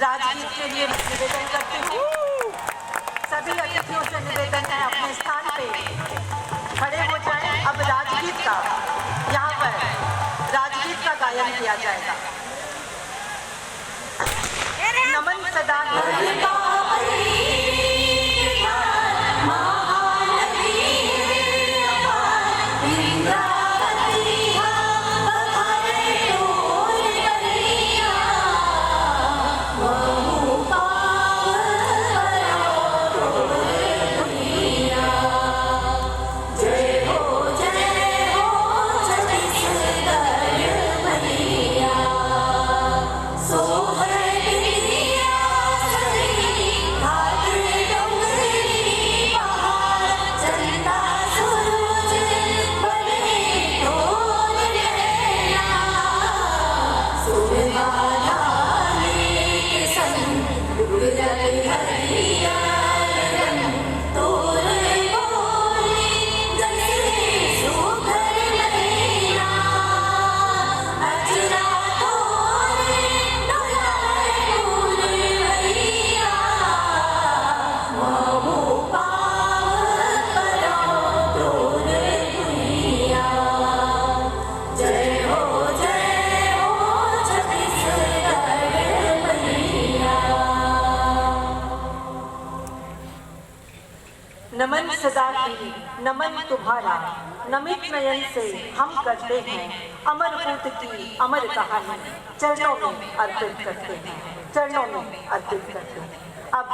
राजगीत के लिए निवेदन करती हूँ। सभी अतिथियों से निवेदन है अपने स्थान पे खड़े हो जाएं। अब राजगीत का यहाँ पर राजगीत का गायन किया जाएगा। नमन सदा नमन सदा की नमन तुम्हारा नमित नयन से हम करते हैं अमर पूत की अमर कहानी चरणों में अर्पित करते हैं, चरणों में अर्पित करते हैं। अब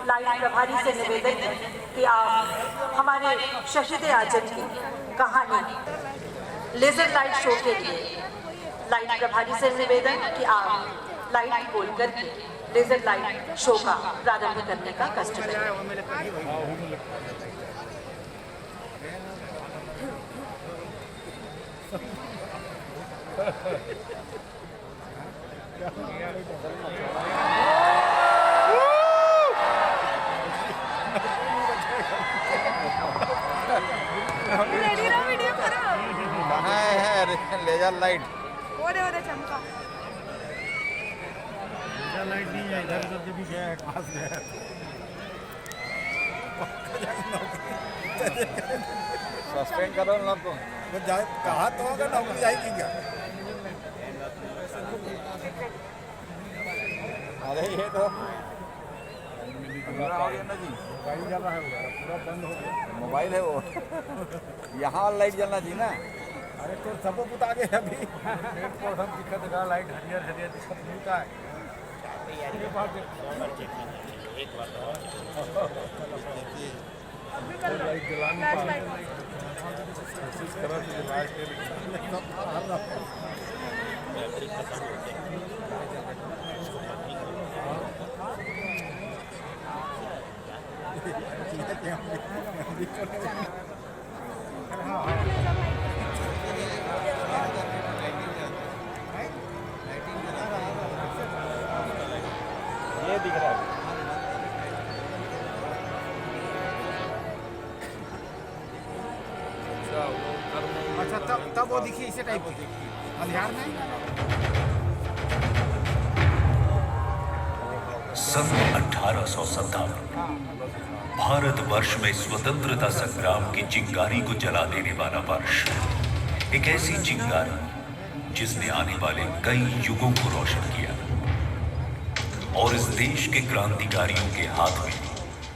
लाइट प्रभारी से निवेदन है कि आप हमारे शहीद आजम की कहानी लेजर लाइट शो के लिए लाइट प्रभारी से निवेदन कि आप लाइट खोल करके लेजर लाइट शो का प्रारंभ करने का कष्ट करें। लेजर लाइट चमका लाइट नहीं है इधर उधर भी गया है पास गया सस्पेंड करो ना तो जाए कहा तो होगा नौकरी जाएगी क्या। अरे ये तो पूरा हो गया ना जी, मोबाइल जल रहा है पूरा बंद हो गया। मोबाइल है वो यहाँ लाइट जलना चाहिए ना। अरे तो सबको बता गए अभी पेड़ पौधा दिक्कत है, लाइट हरियर हरियर दिक्कत मिलता है। लाइट जलानी कोशिश करो कि लाइट ये दिख रहा है। अच्छा तब वो दिखी इसे टाइप की अंधियार में। सन 1857 भारतवर्ष में स्वतंत्रता संग्राम की चिंगारी को जला देने वाला वर्ष, एक ऐसी चिंगारी जिसने आने वाले कई युगों को रोशन किया और इस देश के क्रांतिकारियों के हाथ में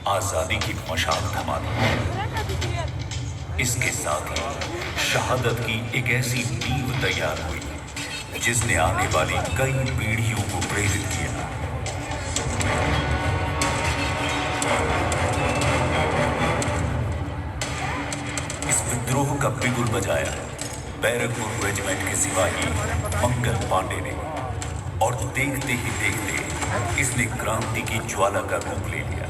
आजादी की मशाल थमा दी। इसके साथ ही शहादत की एक ऐसी नींव तैयार हुई जिसने आने वाली कई पीढ़ियों को प्रेरित किया। इस विद्रोह का बिगुल बजाया बैरकपुर रेजिमेंट के सिपाही मंगल पांडे ने और देखते ही देखते इसने क्रांति की ज्वाला का रूप ले लिया।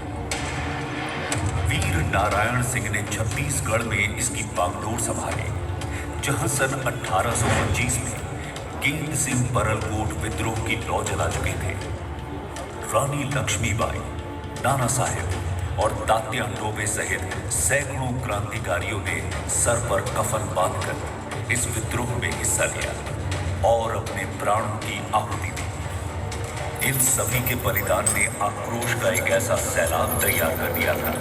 वीर नारायण सिंह ने छत्तीसगढ़ में इसकी बागडोर संभाली, जहां सन 1825 में केंद्र सिंह बरलकोट विद्रोह की लौ जला चुके थे। रानी लक्ष्मीबाई, नाना साहेब और तात्या टोपे सहित सैकड़ों क्रांतिकारियों ने सर पर कफन बांधकर इस विद्रोह में हिस्सा लिया और अपने प्राणों की आहुति दी। इन सभी के बलिदान ने आक्रोश का एक ऐसा सैलाब तैयार कर दिया था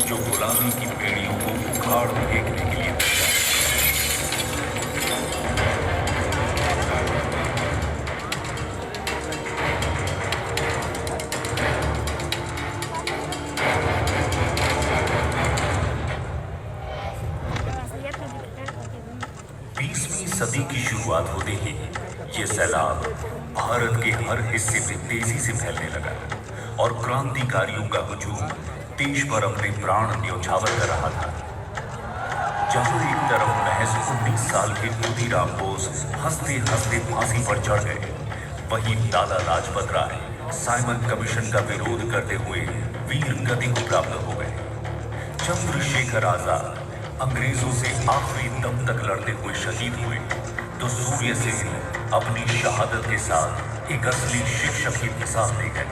जो गुलामी की बेड़ियों को उखाड़ फेंकने के लिए तैयार। सदी की शुरुआत होते ही ये सैलाब भारत के हर हिस्से में तेजी से फैलने लगा और क्रांतिकारियों का हुजूम देश पर अपने प्राण न्यौछावर कर रहा था। जहां एक तरफ महज 19 साल के खुदीराम बोस हंसते हंसते फांसी पर चढ़ गए, वहीं लाला लाजपत राय साइमन कमीशन का विरोध करते हुए वीर गति को प्राप्त हो गए। चंद्रशेखर आजाद अंग्रेजों से आखिरी दम तक लड़ते हुए शहीद हुए, तो सूर्य सिंह अपनी शहादत के साथ एक असली शिक्षक की मिसाल दे गए।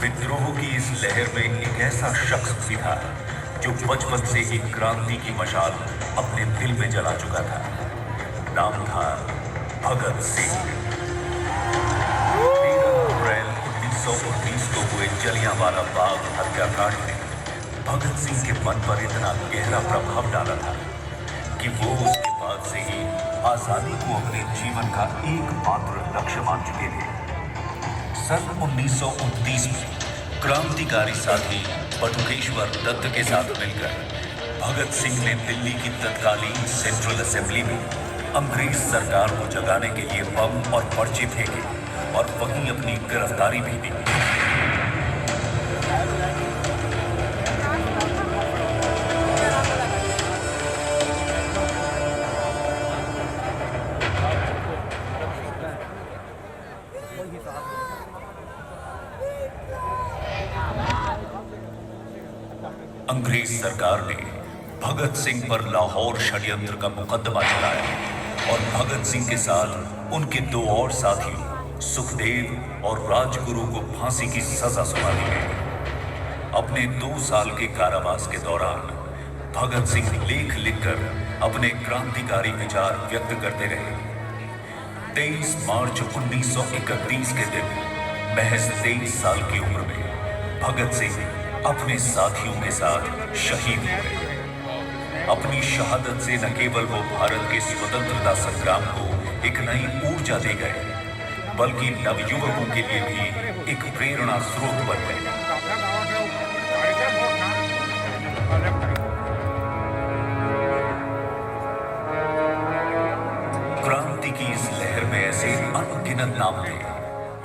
विद्रोह की इस लहर में एक ऐसा शख्स भी था जो बचपन से ही क्रांति की मशाल अपने दिल में जला चुका था। नाम था भगत सिंह। 1919 को हुए जलियांवाला बाग हत्याकांड ने भगत सिंह के मन पर इतना गहरा प्रभाव डाला था कि वो उसके बाद से ही आजादी को अपने जीवन का एकमात्र लक्ष्य मान चुके थे। सन 1929 में क्रांतिकारी साथी बटुकेश्वर दत्त के साथ मिलकर भगत सिंह ने दिल्ली की तत्कालीन सेंट्रल असेंबली में अंग्रेज सरकार को जगाने के लिए बम और पर्चे फेंके और वहीं अपनी गिरफ्तारी भी दी। अंग्रेज सरकार ने भगत सिंह पर लाहौर षड्यंत्र का मुकदमा चलाया और भगत सिंह के साथ उनके दो और साथियों सुखदेव और राजगुरु को फांसी की सजा सुना दी गई। अपने 2 साल के कारावास के दौरान भगत सिंह लेख लिखकर अपने क्रांतिकारी विचार व्यक्त करते रहे। 23 मार्च 1931 के दिन महज 23 साल की उम्र में भगत सिंह अपने साथियों के साथ शहीद हो गए। अपनी शहादत से न केवल वो भारत के स्वतंत्रता संग्राम को एक नई ऊर्जा दे गए, बल्कि नवयुवकों के लिए भी एक प्रेरणा स्रोत बन गए। क्रांति की इस लहर में ऐसे अनगिनत नाम थे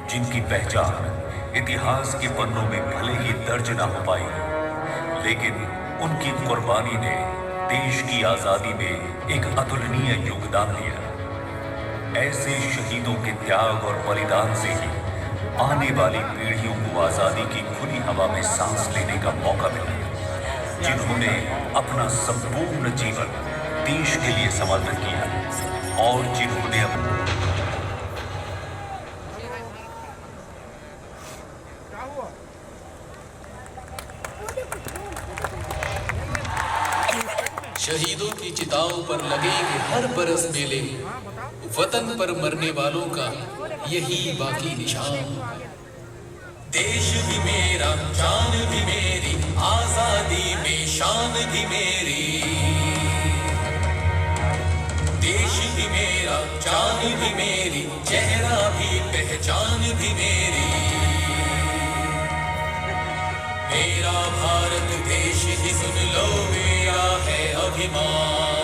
जिनकी पहचान इतिहास के पन्नों में भले ही दर्ज न हो पाई, लेकिन उनकी कुर्बानी ने देश की आजादी में एक अतुलनीय योगदान दिया। ऐसे शहीदों के त्याग और बलिदान से ही आने वाली पीढ़ियों को आजादी की खुली हवा में सांस लेने का मौका मिला, जिन्होंने अपना संपूर्ण जीवन देश के लिए समर्पित किया और जिन्होंने शहीदों की चिताओं पर लगेंगे हर बरस मेले, वतन पर मरने वालों का यही बाकी निशान। देश भी मेरा, जान भी मेरी, आजादी में शान भी मेरी। देश भी मेरा, जान भी मेरी, चेहरा भी पहचान भी मेरी। मेरा भारत देश ही सुन लो, मेरा है अभिमान।